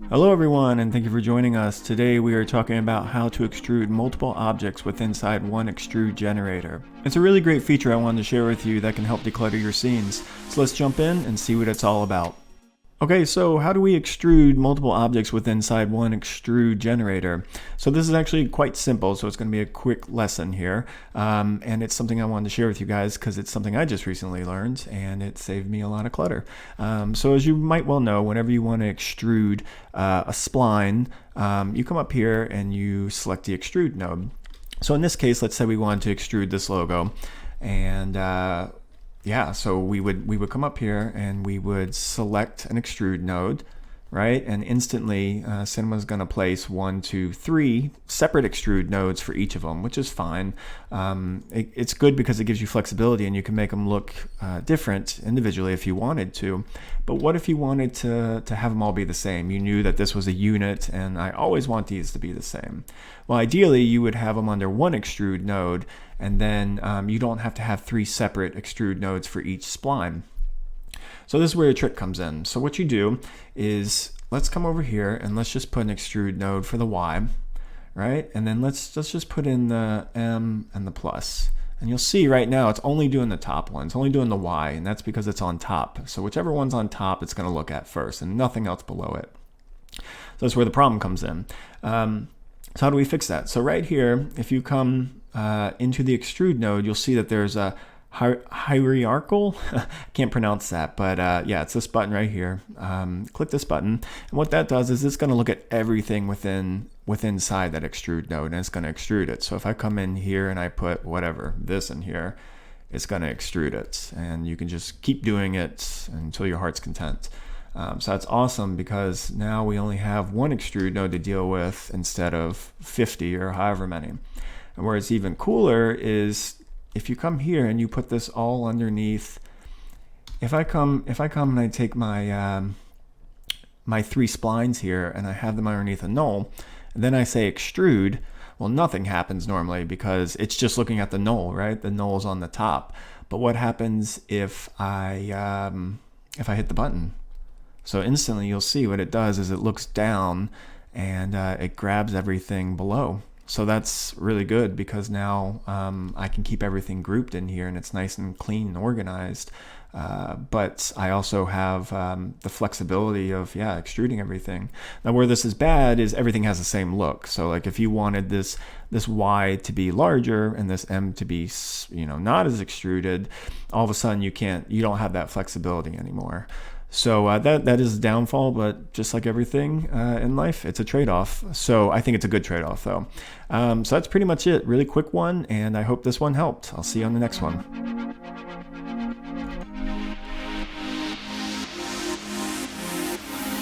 Hello everyone, and thank you for joining us. Today we are talking about how to extrude multiple objects with inside one extrude generator. It's a really great feature I wanted to share with you that can help declutter your scenes. So let's jump in and see what it's all about. Okay, so how do we extrude multiple objects with inside one extrude generator? So this is actually quite simple, so it's going to be a quick lesson here. And it's something I wanted to share with you guys because it's something I just recently learned and it saved me a lot of clutter. So as you might well know, whenever you want to extrude a spline, you come up here and you select the extrude node. So in this case, let's say we wanted to extrude this logo, and yeah, so we would come up here and we would select an extrude node, right? And instantly Cinema's going to place 1, 2, 3 separate extrude nodes for each of them, which is fine. It's good because it gives you flexibility and you can make them look different individually if you wanted to. But what if you wanted to have them all be the same? You knew that this was a unit and I always want these to be the same. Well, ideally you would have them under one extrude node, and then you don't have to have 3 separate extrude nodes for each spline. So this is where a trick comes in. So what you do is, let's come over here and let's just put an extrude node for the Y, right? And then let's just put in the M and the plus. And you'll see right now it's only doing the top one. It's only doing the Y, and that's because it's on top. So whichever one's on top, it's going to look at first and nothing else below it. So that's where the problem comes in. So how do we fix that? So right here, if you come into the extrude node, you'll see that there's a hierarchical, I can't pronounce that, but yeah, it's this button right here. Click this button, and what that does is it's going to look at everything inside that extrude node, and it's going to extrude it. So if I come in here and I put whatever, this in here, it's going to extrude it, and you can just keep doing it until your heart's content. So that's awesome because now we only have one extrude node to deal with instead of 50 or however many. And where it's even cooler is if you come here and you put this all underneath. If I come and I take my my 3 splines here and I have them underneath a null, and then I say extrude, well, nothing happens normally because it's just looking at the null, right? The null is on the top. But what happens if I hit the button? So instantly you'll see what it does is it looks down and it grabs everything below. So that's really good because now I can keep everything grouped in here and it's nice and clean and organized. But I also have the flexibility of extruding everything. Now where this is bad is everything has the same look. So like if you wanted this Y to be larger and this M to be not as extruded, all of a sudden you don't have that flexibility anymore. So that is a downfall, but just like everything in life, it's a trade-off. So I think it's a good trade-off though. So that's pretty much it. Really quick one, and I hope this one helped. I'll see you on the next one.